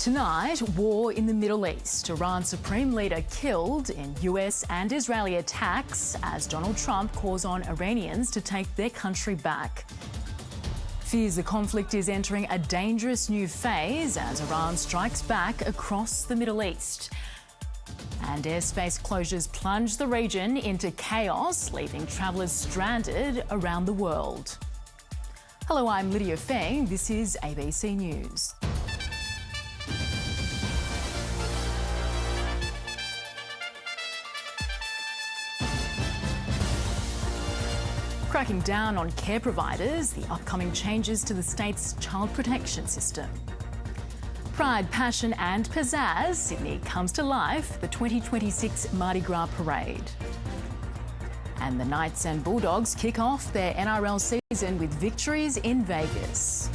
Tonight, war in the Middle East. Iran's supreme leader killed in US and Israeli attacks as Donald Trump calls on Iranians to take their country back. Fears the conflict is entering a dangerous new phase as Iran strikes back across the Middle East. And airspace closures plunge the region into chaos, leaving travellers stranded around the world. Hello, I'm Lydia Feng. This is ABC News. Cracking down on care providers, the upcoming changes to the state's child protection system. Pride, passion and pizzazz, Sydney comes to life, the 2026 Mardi Gras parade. And the Knights and Bulldogs kick off their NRL season with victories in Vegas.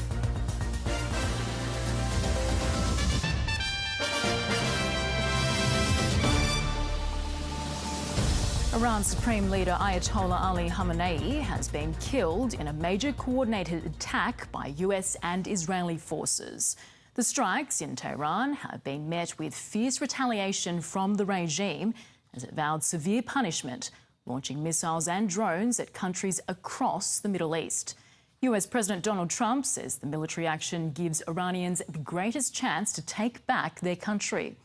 Iran's Supreme Leader Ayatollah Ali Khamenei has been killed in a major coordinated attack by US and Israeli forces. The strikes in Tehran have been met with fierce retaliation from the regime as it vowed severe punishment, launching missiles and drones at countries across the Middle East. US President Donald Trump says the military action gives Iranians the greatest chance to take back their country.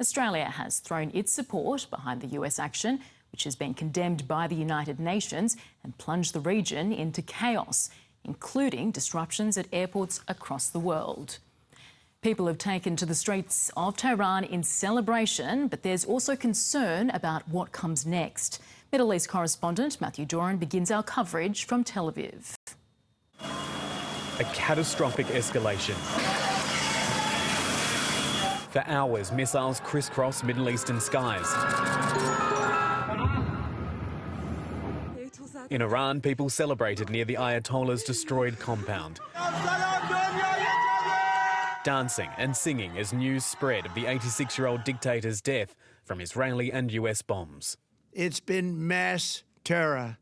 Australia has thrown its support behind the US action, which has been condemned by the United Nations and plunged the region into chaos, including disruptions at airports across the world. People have taken to the streets of Tehran in celebration, but there's also concern about what comes next. Middle East correspondent Matthew Doran begins our coverage from Tel Aviv. A catastrophic escalation. For hours, missiles crisscross Middle Eastern skies. In Iran, people celebrated near the Ayatollah's destroyed compound, dancing and singing as news spread of the 86-year-old dictator's death from Israeli and US bombs. It's been mass terror,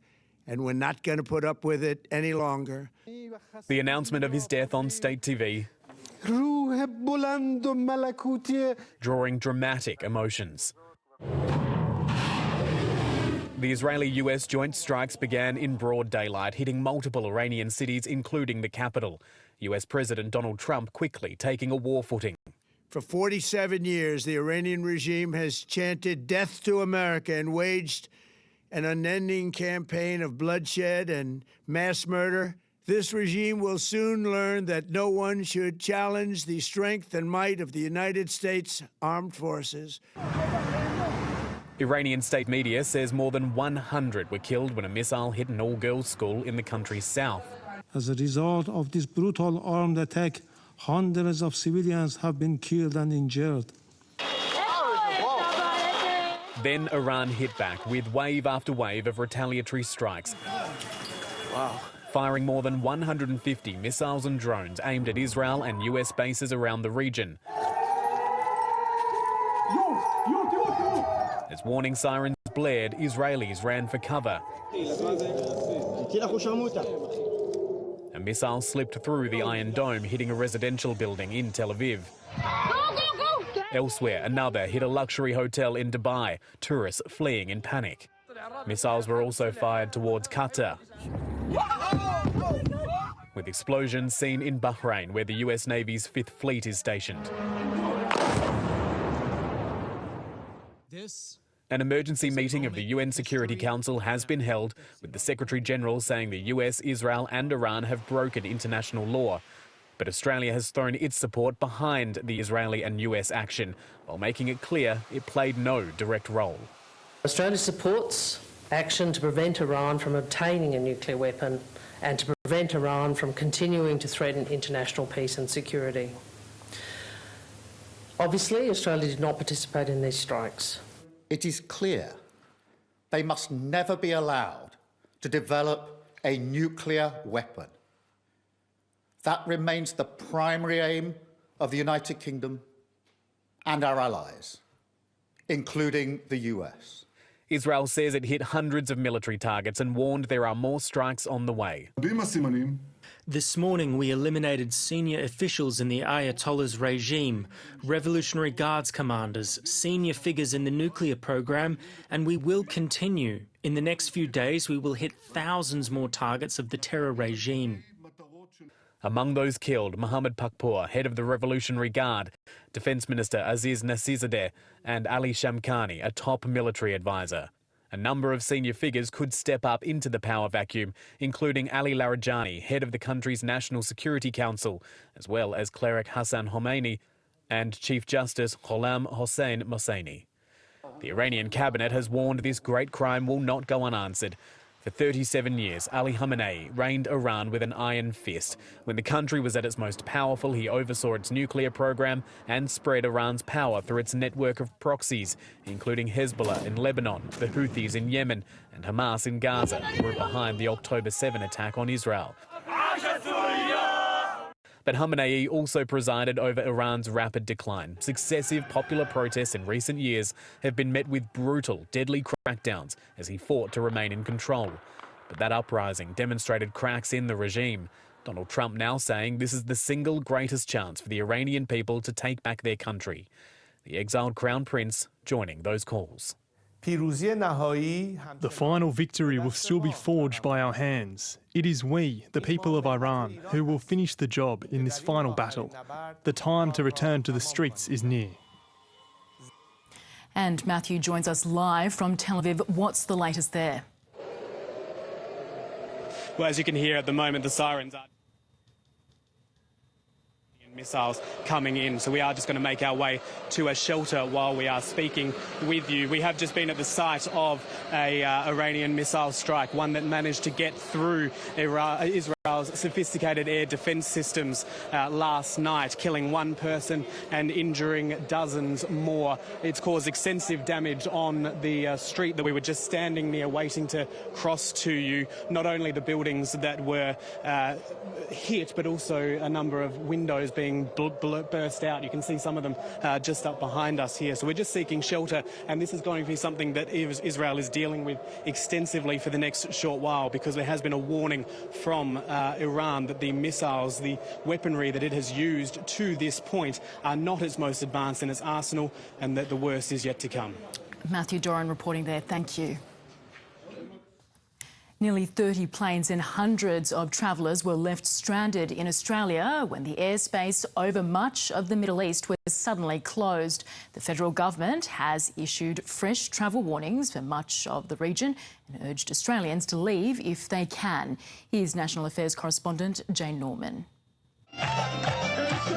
and we're not going to put up with it any longer. The announcement of his death on state TV, drawing dramatic emotions. The Israeli-US joint strikes began in broad daylight, hitting multiple Iranian cities, including the capital. US President Donald Trump quickly taking a war footing. For 47 years, the Iranian regime has chanted death to America and waged an unending campaign of bloodshed and mass murder. This regime will soon learn that no one should challenge the strength and might of the United States Armed Forces. Iranian state media says more than 100 were killed when a missile hit an all-girls school in the country's south. As a result of this brutal armed attack, hundreds of civilians have been killed and injured. Then Iran hit back with wave after wave of retaliatory strikes. Wow. Firing more than 150 missiles and drones aimed at Israel and US bases around the region. As warning sirens blared, Israelis ran for cover. A missile slipped through the Iron Dome, hitting a residential building in Tel Aviv. Elsewhere, another hit a luxury hotel in Dubai, tourists fleeing in panic. Missiles were also fired towards Qatar, with explosions seen in Bahrain, where the US Navy's 5th Fleet is stationed. An emergency meeting of the UN Security Council has been held, with the Secretary-General saying the US, Israel and Iran have broken international law. But Australia has thrown its support behind the Israeli and US action, while making it clear it played no direct role. Australia supports action to prevent Iran from obtaining a nuclear weapon and to prevent Iran from continuing to threaten international peace and security. Obviously, Australia did not participate in these strikes. It is clear they must never be allowed to develop a nuclear weapon. That remains the primary aim of the United Kingdom and our allies, including the US. Israel says it hit hundreds of military targets and warned there are more strikes on the way. This morning we eliminated senior officials in the Ayatollah's regime, Revolutionary Guards commanders, senior figures in the nuclear program, and we will continue. In the next few days we will hit thousands more targets of the terror regime. Among those killed, Mohammad Pakpour, head of the Revolutionary Guard, Defence Minister Aziz Nasrizadeh and Ali Shamkhani, a top military advisor. A number of senior figures could step up into the power vacuum, including Ali Larijani, head of the country's National Security Council, as well as cleric Hassan Khomeini and Chief Justice Ghulam Hossein Mohseni. The Iranian cabinet has warned this great crime will not go unanswered. For 37 years, Ali Khamenei reigned Iran with an iron fist. When the country was at its most powerful, he oversaw its nuclear program and spread Iran's power through its network of proxies, including Hezbollah in Lebanon, the Houthis in Yemen, and Hamas in Gaza, who were behind the October 7 attack on Israel. But Khamenei also presided over Iran's rapid decline. Successive popular protests in recent years have been met with brutal, deadly crackdowns as he fought to remain in control. But that uprising demonstrated cracks in the regime. Donald Trump now saying this is the single greatest chance for the Iranian people to take back their country. The exiled Crown Prince joining those calls. The final victory will still be forged by our hands. It is we, the people of Iran, who will finish the job in this final battle. The time to return to the streets is near. And Matthew joins us live from Tel Aviv. What's the latest there? Well, as you can hear at the moment, the sirens are missiles coming in, so we are just going to make our way to a shelter while we are speaking with you. We have just been at the site of a Iranian missile strike, one that managed to get through Israel's sophisticated air defence systems last night, killing one person and injuring dozens more. It's caused extensive damage on the street that we were just standing near waiting to cross to you. Not only the buildings that were hit, but also a number of windows being burst out. You can see some of them just up behind us here. So we're just seeking shelter, and this is going to be something that Israel is dealing with extensively for the next short while, because there has been a warning from Iran that the missiles, the weaponry that it has used to this point are not its most advanced in its arsenal, and that the worst is yet to come. Matthew Doran reporting there. Thank you. Nearly 30 planes and hundreds of travellers were left stranded in Australia when the airspace over much of the Middle East was suddenly closed. The federal government has issued fresh travel warnings for much of the region and urged Australians to leave if they can. Here's National Affairs correspondent Jane Norman.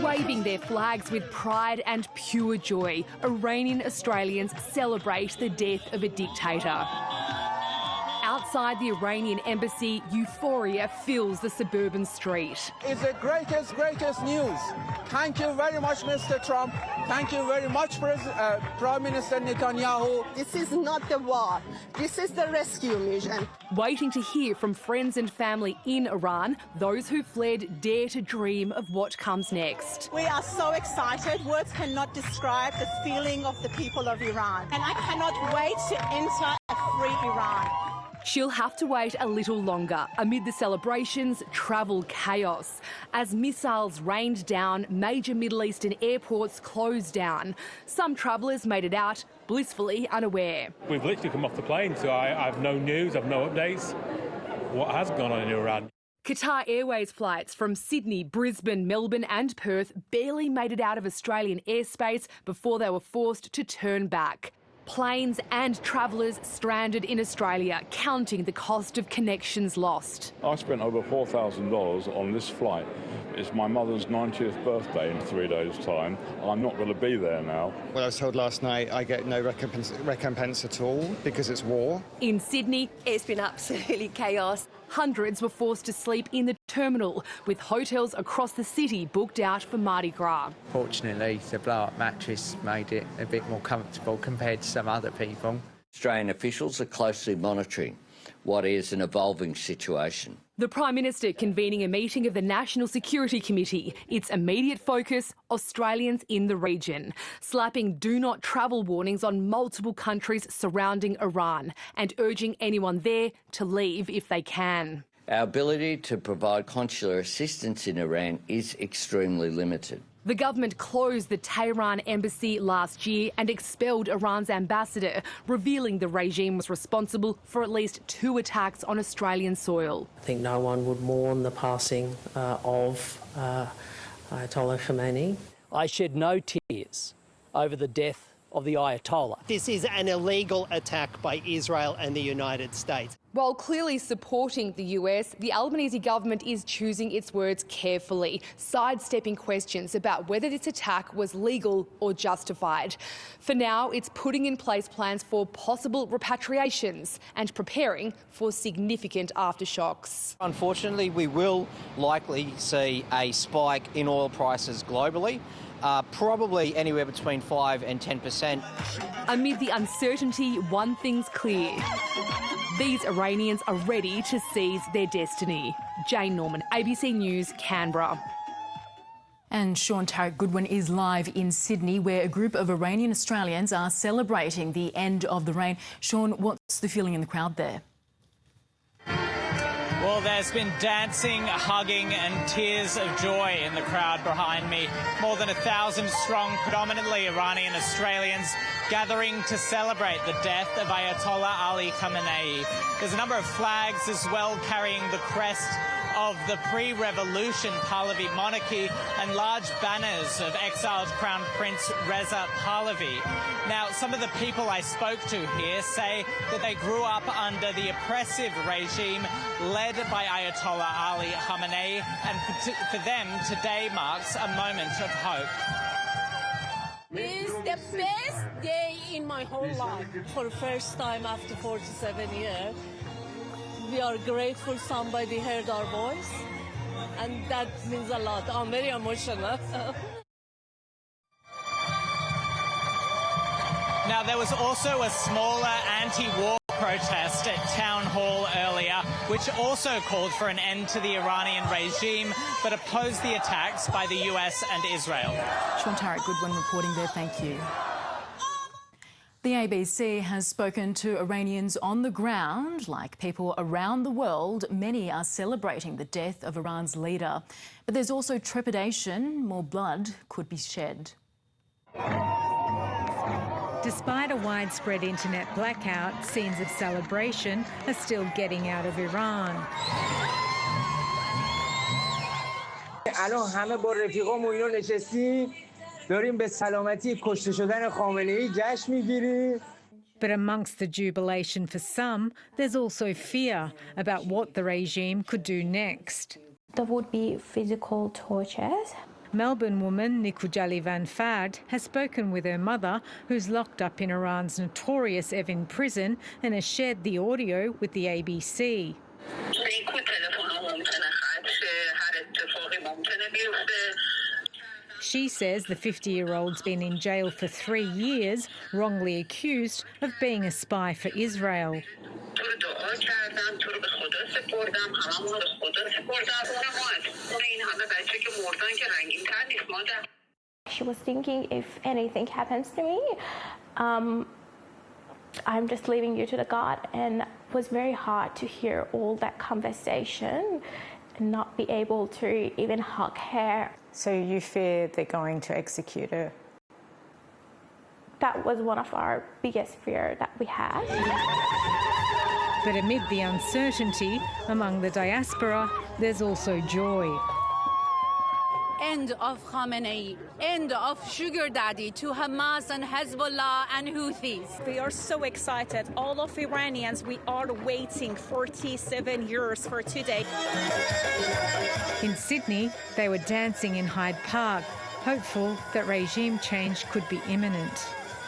Waving their flags with pride and pure joy, Iranian Australians celebrate the death of a dictator. Outside the Iranian embassy, euphoria fills the suburban street. It's the greatest news. Thank you very much, Mr. Trump. Thank you very much, Prime Minister Netanyahu. This is not the war. This is the rescue mission. Waiting to hear from friends and family in Iran, those who fled dare to dream of what comes next. We are so excited. Words cannot describe the feeling of the people of Iran. And I cannot wait to enter a free Iran. She'll have to wait a little longer amid the celebrations, travel chaos. As missiles rained down, major Middle Eastern airports closed down. Some travellers made it out blissfully unaware. We've literally come off the plane, so I have no news, I've no updates. What has gone on in Iran? Qatar Airways flights from Sydney, Brisbane, Melbourne and Perth barely made it out of Australian airspace before they were forced to turn back. Planes and travellers stranded in Australia, counting the cost of connections lost. I spent over $4,000 on this flight. It's my mother's 90th birthday in 3 days' time. I'm not going to be there now. Well, I was told last night I get no recompense at all because it's war. In Sydney, it's been absolutely chaos. Hundreds were forced to sleep in the terminal, with hotels across the city booked out for Mardi Gras. Fortunately, the blow-up mattress made it a bit more comfortable compared to some other people. Australian officials are closely monitoring what is an evolving situation. The Prime Minister convening a meeting of the National Security Committee. Its immediate focus, Australians in the region, slapping do not travel warnings on multiple countries surrounding Iran and urging anyone there to leave if they can. Our ability to provide consular assistance in Iran is extremely limited. The government closed the Tehran embassy last year and expelled Iran's ambassador, revealing the regime was responsible for at least 2 attacks on Australian soil. I think no one would mourn the passing of Ayatollah Khamenei. I shed no tears over the death of the Ayatollah. This is an illegal attack by Israel and the United States. While clearly supporting the US, the Albanese government is choosing its words carefully, sidestepping questions about whether this attack was legal or justified. For now, it's putting in place plans for possible repatriations and preparing for significant aftershocks. Unfortunately, we will likely see a spike in oil prices globally. Probably anywhere between 5 and 10%. Amid the uncertainty, one thing's clear. These Iranians are ready to seize their destiny. Jane Norman, ABC News, Canberra. And Sean Tarek Goodwin is live in Sydney, where a group of Iranian Australians are celebrating the end of the rain. Sean, what's the feeling in the crowd there? Well, there's been dancing, hugging and tears of joy in the crowd behind me. More than 1,000 strong, predominantly Iranian Australians, gathering to celebrate the death of Ayatollah Ali Khamenei. There's a number of flags as well carrying the crest of the pre-revolution Pahlavi monarchy and large banners of exiled Crown Prince Reza Pahlavi. Now, some of the people I spoke to here say that they grew up under the oppressive regime led by Ayatollah Ali Khamenei, and for them, today marks a moment of hope. It's the best day in my whole life. For the first time after 47 years, we are grateful somebody heard our voice, and that means a lot. I'm very emotional. Now, there was also a smaller anti-war protest at Town Hall earlier, which also called for an end to the Iranian regime, but opposed the attacks by the US and Israel. Sean Tarek Goodwin reporting there, thank you. The ABC has spoken to Iranians on the ground. Like people around the world, many are celebrating the death of Iran's leader. But there's also trepidation. More blood could be shed. Despite a widespread internet blackout, scenes of celebration are still getting out of Iran. الان همه با رفیقامون اینو نشستیم داریم به سلامتی کشته شدن خامنه‌ای جشن میگیریم. But amongst the jubilation for some, there's also fear about what the regime could do next. There would be physical tortures. Melbourne woman Nikujali Van Fad has spoken with her mother, who's locked up in Iran's notorious Evin prison, and has shared the audio with the ABC. She says the 50-year-old's been in jail for 3 years, wrongly accused of being a spy for Israel. She was thinking, if anything happens to me, I'm just leaving you to the God, and it was very hard to hear all that conversation and not be able to even hug her. So you fear they're going to execute her? That was one of our biggest fears that we had. But amid the uncertainty among the diaspora, there's also joy. End of Khamenei, end of sugar daddy to Hamas and Hezbollah and Houthis. We are so excited. All of Iranians, we are waiting 47 years for today. In Sydney, they were dancing in Hyde Park, hopeful that regime change could be imminent.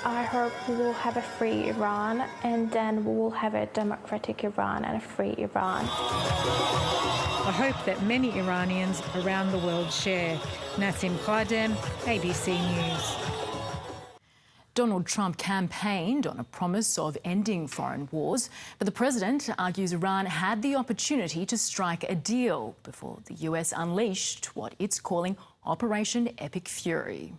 I hope we will have a free Iran, and then we will have a democratic Iran and a free Iran. A hope that many Iranians around the world share. Nassim Khadem, ABC News. Donald Trump campaigned on a promise of ending foreign wars, but the president argues Iran had the opportunity to strike a deal before the US unleashed what it's calling Operation Epic Fury.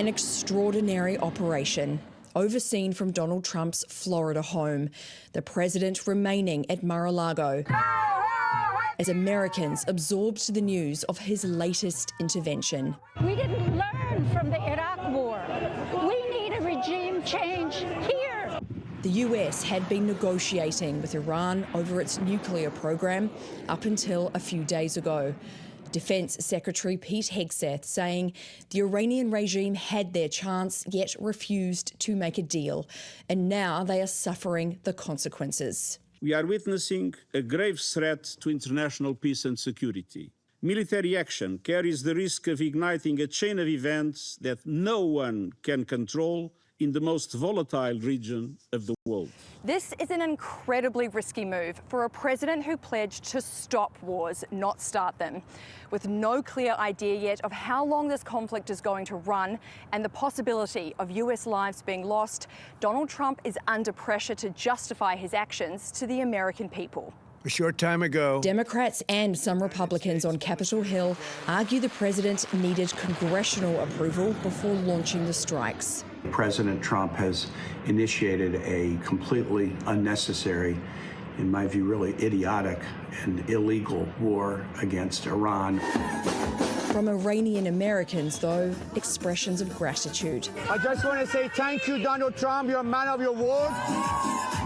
An extraordinary operation. overseen from Donald Trump's Florida home, the president remaining at Mar-a-Lago as Americans absorbed the news of his latest intervention. We didn't learn from the Iraq War. We need a regime change here. The US had been negotiating with Iran over its nuclear program up until a few days ago. Defence Secretary Pete Hegseth saying the Iranian regime had their chance yet refused to make a deal, and now they are suffering the consequences. We are witnessing a grave threat to international peace and security. Military action carries the risk of igniting a chain of events that no one can control in the most volatile region of the world. This is an incredibly risky move for a president who pledged to stop wars, not start them. With no clear idea yet of how long this conflict is going to run and the possibility of US lives being lost, Donald Trump is under pressure to justify his actions to the American people. A short time ago, Democrats and some Republicans on Capitol Hill argue the president needed congressional approval before launching the strikes. President Trump has initiated a completely unnecessary, in my view, really idiotic and illegal war against Iran. From Iranian Americans, though, expressions of gratitude. I just want to say thank you, Donald Trump. You're a man of your word.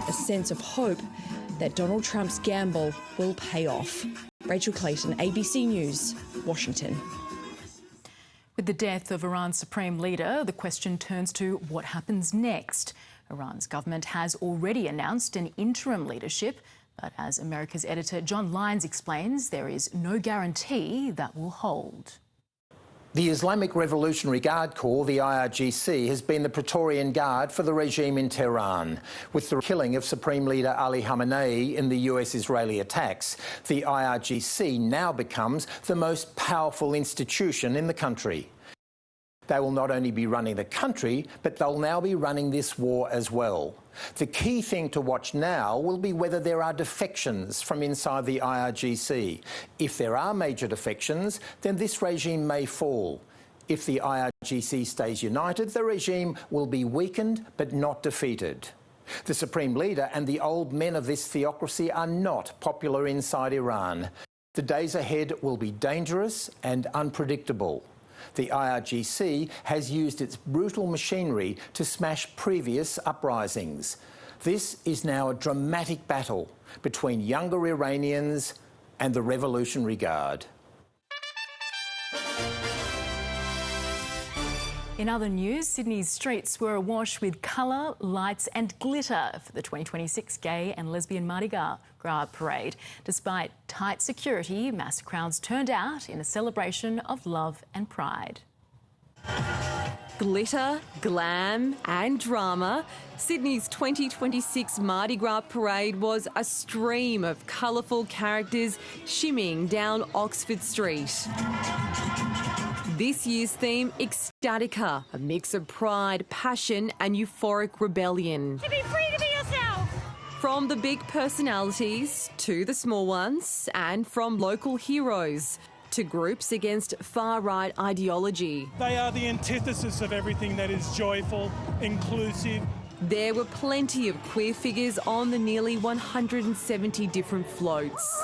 A sense of hope that Donald Trump's gamble will pay off. Rachel Clayton, ABC News, Washington. With the death of Iran's supreme leader, the question turns to what happens next. Iran's government has already announced an interim leadership, but as America's editor John Lyons explains, there is no guarantee that will hold. The Islamic Revolutionary Guard Corps, the IRGC, has been the Praetorian Guard for the regime in Tehran. With the killing of Supreme Leader Ali Khamenei in the US-Israeli attacks, the IRGC now becomes the most powerful institution in the country. They will not only be running the country, but they'll now be running this war as well. The key thing to watch now will be whether there are defections from inside the IRGC. If there are major defections, then this regime may fall. If the IRGC stays united, the regime will be weakened but not defeated. The Supreme Leader and the old men of this theocracy are not popular inside Iran. The days ahead will be dangerous and unpredictable. The IRGC has used its brutal machinery to smash previous uprisings. This is now a dramatic battle between younger Iranians and the Revolutionary Guard. In other news, Sydney's streets were awash with colour, lights and glitter for the 2026 Gay and Lesbian Mardi Gras Parade. Despite tight security, mass crowds turned out in a celebration of love and pride. Glitter, glam and drama, Sydney's 2026 Mardi Gras Parade was a stream of colourful characters shimmying down Oxford Street. This year's theme, Ecstatica, a mix of pride, passion and euphoric rebellion. To be free to be yourself. From the big personalities to the small ones, and from local heroes to groups against far-right ideology. They are the antithesis of everything that is joyful, inclusive. There were plenty of queer figures on the nearly 170 different floats.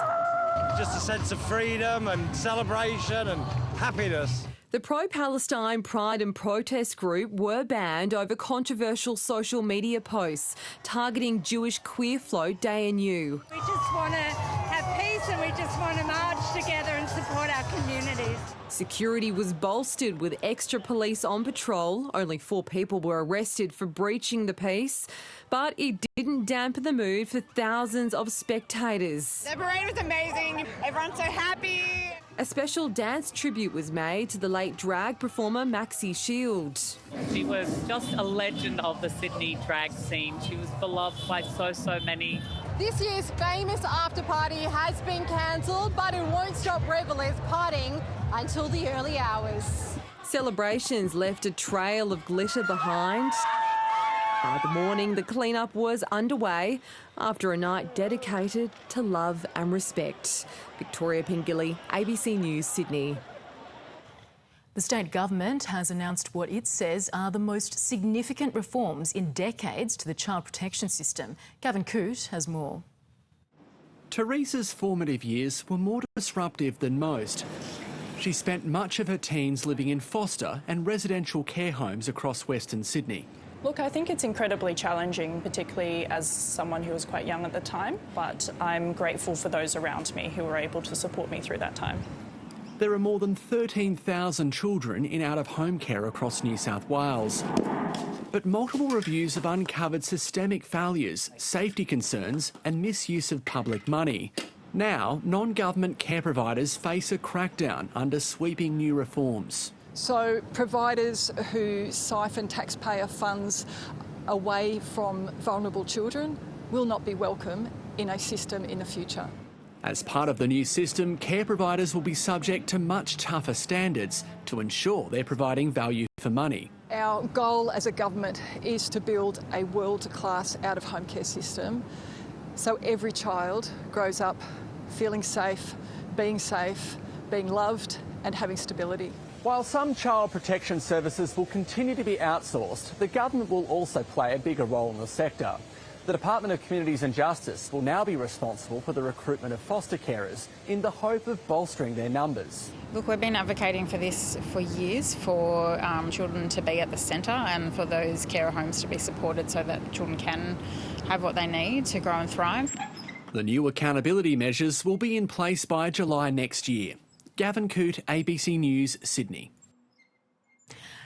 Just a sense of freedom and celebration and happiness. The pro-Palestine Pride and Protest group were banned over controversial social media posts targeting Jewish queer float Day and You. We just want to have peace and we just want to march together and support our communities. Security was bolstered with extra police on patrol. Only 4 people were arrested for breaching the peace, but it didn't dampen the mood for thousands of spectators. The parade was amazing. Everyone's so happy. A special dance tribute was made to the late drag performer Maxie Shield. She was just a legend of the Sydney drag scene. She was beloved by so many. This year's famous after party has been cancelled, but it won't stop revellers partying until the early hours. Celebrations left a trail of glitter behind. By the morning, the clean-up was underway after a night dedicated to love and respect. Victoria Pingilly, ABC News, Sydney. The state government has announced what it says are the most significant reforms in decades to the child protection system. Gavin Coote has more. Teresa's formative years were more disruptive than most. She spent much of her teens living in foster and residential care homes across Western Sydney. Look, I think it's incredibly challenging, particularly as someone who was quite young at the time, but I'm grateful for those around me who were able to support me through that time. There are more than 13,000 children in out-of-home care across New South Wales. But multiple reviews have uncovered systemic failures, safety concerns and misuse of public money. Now, non-government care providers face a crackdown under sweeping new reforms. So providers who siphon taxpayer funds away from vulnerable children will not be welcome in a system in the future. As part of the new system, care providers will be subject to much tougher standards to ensure they're providing value for money. Our goal as a government is to build a world-class out-of-home care system so every child grows up feeling safe, being loved and having stability. While some child protection services will continue to be outsourced, the government will also play a bigger role in the sector. The Department of Communities and Justice will now be responsible for the recruitment of foster carers in the hope of bolstering their numbers. Look, we've been advocating for this for years, for children to be at the centre and for those carer homes to be supported so that children can have what they need to grow and thrive. The new accountability measures will be in place by July next year. Gavin Coote, ABC News, Sydney.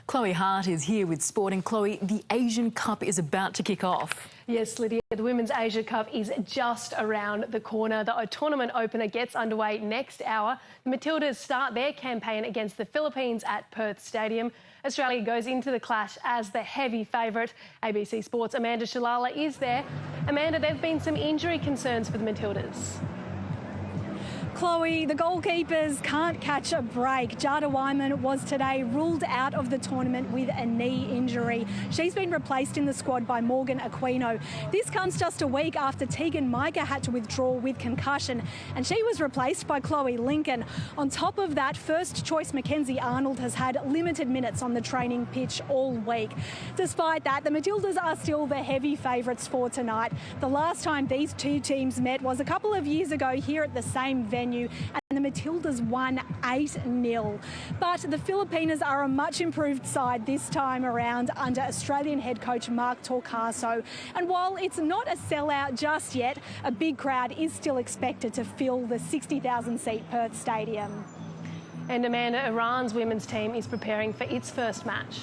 Chloe Hart is here with sport. And Chloe, the Asian Cup is about to kick off. Yes, Lydia, the Women's Asia Cup is just around the corner. The tournament opener gets underway next hour. The Matildas start their campaign against the Philippines at Perth Stadium. Australia goes into the clash as the heavy favourite. ABC Sports' Amanda Shalala is there. Amanda, there have been some injury concerns for the Matildas. Chloe, the goalkeepers can't catch a break. Jada Wyman was today ruled out of the tournament with a knee injury. She's been replaced in the squad by Morgan Aquino. This comes just a week after Tegan Micah had to withdraw with concussion, and she was replaced by Chloe Lincoln. On top of that, first choice Mackenzie Arnold has had limited minutes on the training pitch all week. Despite that, the Matildas are still the heavy favourites for tonight. The last time these two teams met was a couple of years ago here at the same venue, and the Matildas won 8-0. But the Filipinas are a much improved side this time around under Australian head coach Mark Torcaso. And while it's not a sellout just yet, a big crowd is still expected to fill the 60,000-seat Perth Stadium. And Amanda, Iran's women's team is preparing for its first match.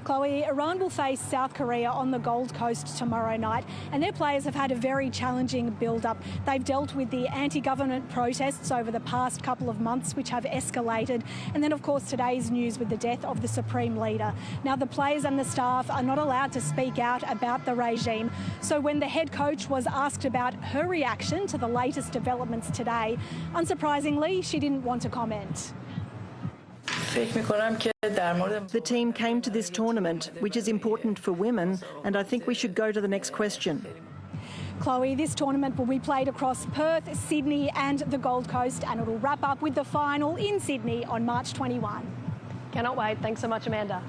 Chloe, Iran will face South Korea on the Gold Coast tomorrow night, and their players have had a very challenging build-up. They've dealt with the anti-government protests over the past couple of months, which have escalated, and then, of course, today's news with the death of the Supreme Leader. Now, the players and the staff are not allowed to speak out about the regime, so when the head coach was asked about her reaction to the latest developments today, unsurprisingly, she didn't want to comment. The team came to this tournament, which is important for women, and I think we should go to the next question. Chloe, this tournament will be played across Perth, Sydney and the Gold Coast, and it will wrap up with the final in Sydney on March 21. Cannot wait. Thanks so much, Amanda.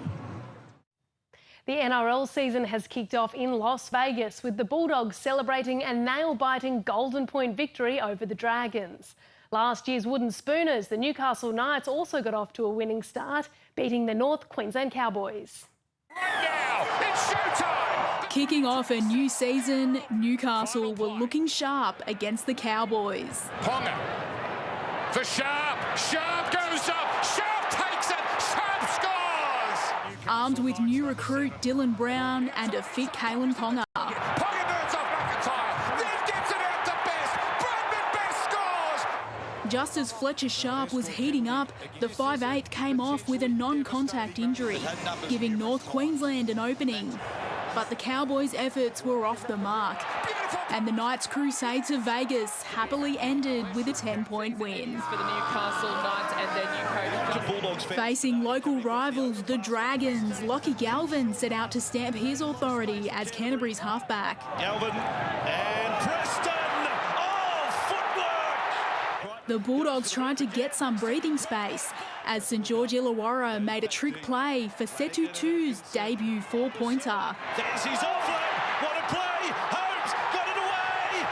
The NRL season has kicked off in Las Vegas, with the Bulldogs celebrating a nail-biting Golden Point victory over the Dragons. Last year's Wooden Spooners, the Newcastle Knights, also got off to a winning start, beating the North Queensland Cowboys. Now, it's showtime! Kicking off a new season, Newcastle were looking sharp against the Cowboys. Ponga for Sharp. Sharp goes up. Sharp takes it. Sharp scores! Armed with new recruit Dylan Brown and a fit Kalen Ponga. Ponga burns off McIntyre. Then gets it out to Best. Bradman Best scores! Just as Fletcher Sharp was heating up, the 5'8" came off with a non-contact injury, giving North Queensland an opening. But the Cowboys' efforts were off the mark, and the Knights' crusades of Vegas happily ended with a 10-point win. For the Newcastle Knights and their new coach. Facing local rivals, the Dragons, Lockie Galvin set out to stamp his authority as Canterbury's halfback. Galvin and Preston. Oh, footwork! The Bulldogs tried to get some breathing space as St George Illawarra made a trick play for Setu Tu's debut four-pointer. There's his offload. What a play. Hart got it away.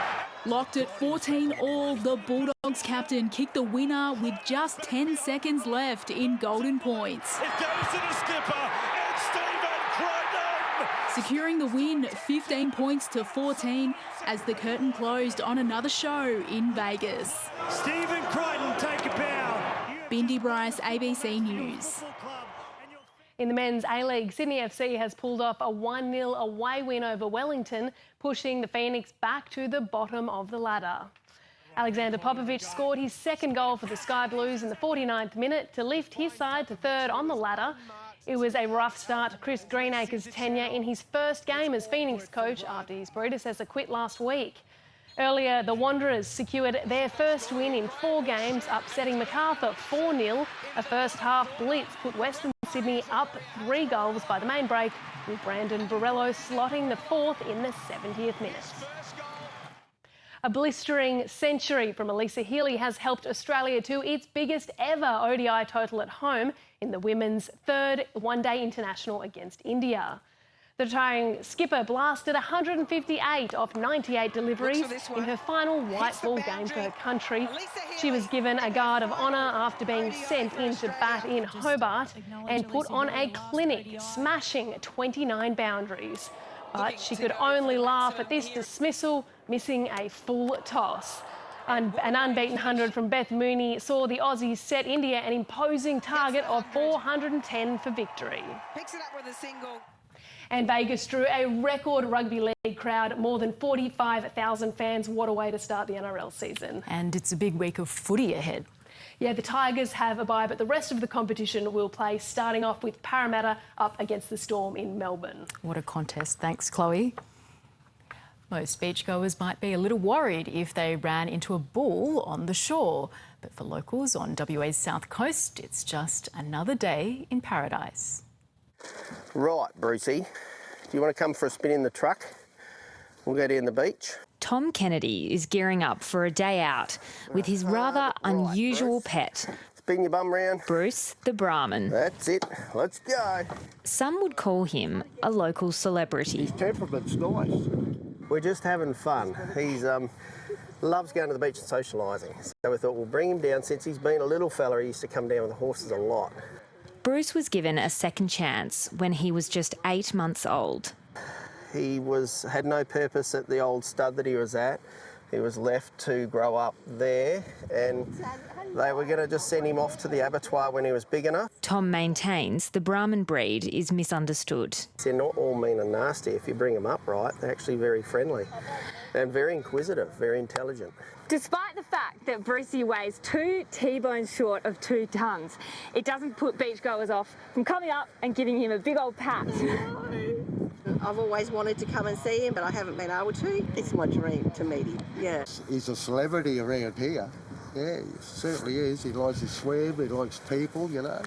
Locked at 14-all, the Bulldogs captain kicked the winner with just 10 seconds left in golden points. It goes to the skipper. It's Stephen Crichton. Securing the win 15 points to 14 as the curtain closed on another show in Vegas. Stephen Crichton, take a bow. Bindi Bryce, ABC News. In the men's A-League, Sydney FC has pulled off a 1-0 away win over Wellington, pushing the Phoenix back to the bottom of the ladder. Alexander Popovich scored his second goal for the Sky Blues in the 49th minute to lift his side to third on the ladder. It was a rough start to Chris Greenacre's tenure in his first game as Phoenix coach after his predecessor quit last week. Earlier, the Wanderers secured their first win in 4 games, upsetting Macarthur 4-0. A first-half blitz put Western Sydney up 3 goals by the main break, with Brandon Borrello slotting the 4th in the 70th minute. A blistering century from Elisa Healy has helped Australia to its biggest ever ODI total at home in the women's 3rd one-day international against India. The retiring skipper blasted 158 off 98 deliveries in her final white ball game for her country. She was given a guard of honour after being sent in to bat in Hobart and put on a clinic, smashing 29 boundaries. But she could only laugh at this dismissal, missing a full toss. An unbeaten 100 from Beth Mooney saw the Aussies set India an imposing target of 410 for victory. Picks it up with a single. And Vegas drew a record rugby league crowd, more than 45,000 fans. What a way to start the NRL season. And it's a big week of footy ahead. Yeah, the Tigers have a bye, but the rest of the competition will play, starting off with Parramatta up against the Storm in Melbourne. What a contest. Thanks, Chloe. Most beachgoers might be a little worried if they ran into a bull on the shore. But for locals on WA's south coast, it's just another day in paradise. Right, Brucey, do you want to come for a spin in the truck? We'll go down the beach. Tom Kennedy is gearing up for a day out with his rather unusual pet. Spin your bum round. Bruce the Brahmin. That's it. Let's go. Some would call him a local celebrity. His temperament's nice. We're just having fun. He's loves going to the beach and socialising. So we thought we'll bring him down. Since he's been a little fella, he used to come down with the horses a lot. Bruce was given a second chance when he was just 8 months old. He had no purpose at the old stud that he was at. He was left to grow up there, and they were going to just send him off to the abattoir when he was big enough. Tom maintains the Brahmin breed is misunderstood. They're not all mean and nasty if you bring them up right. They're actually very friendly and very inquisitive, very intelligent. Despite the fact that Brucey weighs 2 T-bones short of 2 tonnes, it doesn't put beachgoers off from coming up and giving him a big old pat. I've always wanted to come and see him, but I haven't been able to. It's my dream to meet him, yeah. He's a celebrity around here. Yeah, he certainly is. He likes to swim, he likes people, you know.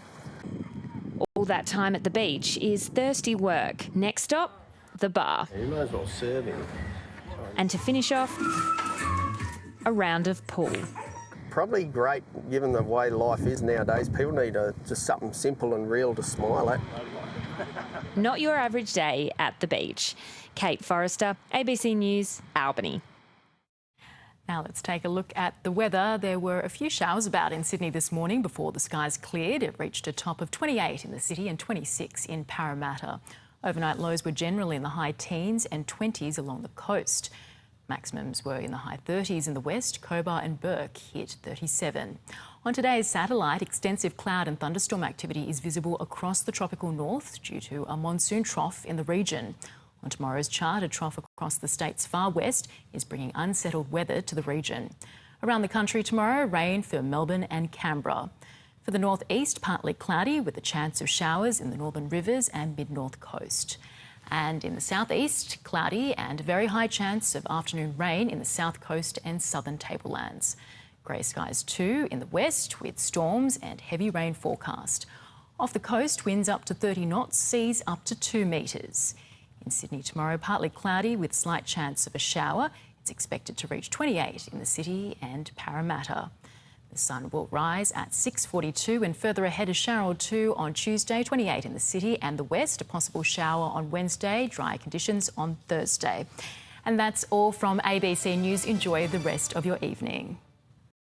All that time at the beach is thirsty work. Next stop, the bar. You might as well serve him. And to finish off, a round of pool. Probably great, given the way life is nowadays. People need just something simple and real to smile at. Not your average day at the beach. Kate Forrester, ABC News, Albany. Now let's take a look at the weather. There were a few showers about in Sydney this morning before the skies cleared. It reached a top of 28 in the city and 26 in Parramatta. Overnight lows were generally in the high teens and 20s along the coast. Maximums were in the high 30s in the west. Cobar and Burke hit 37. On today's satellite, extensive cloud and thunderstorm activity is visible across the tropical north due to a monsoon trough in the region. On tomorrow's chart, a trough across the state's far west is bringing unsettled weather to the region. Around the country tomorrow, rain for Melbourne and Canberra. For the northeast, partly cloudy with a chance of showers in the northern rivers and mid-north coast. And in the southeast, cloudy and very high chance of afternoon rain in the south coast and southern tablelands. Grey skies too in the west with storms and heavy rain forecast. Off the coast, winds up to 30 knots, seas up to 2 metres. In Sydney tomorrow, partly cloudy with slight chance of a shower. It's expected to reach 28 in the city and Parramatta. The sun will rise at 6:42 and further ahead is shower or two on Tuesday, 28 in the city and the west, a possible shower on Wednesday, dry conditions on Thursday. And that's all from ABC News. Enjoy the rest of your evening.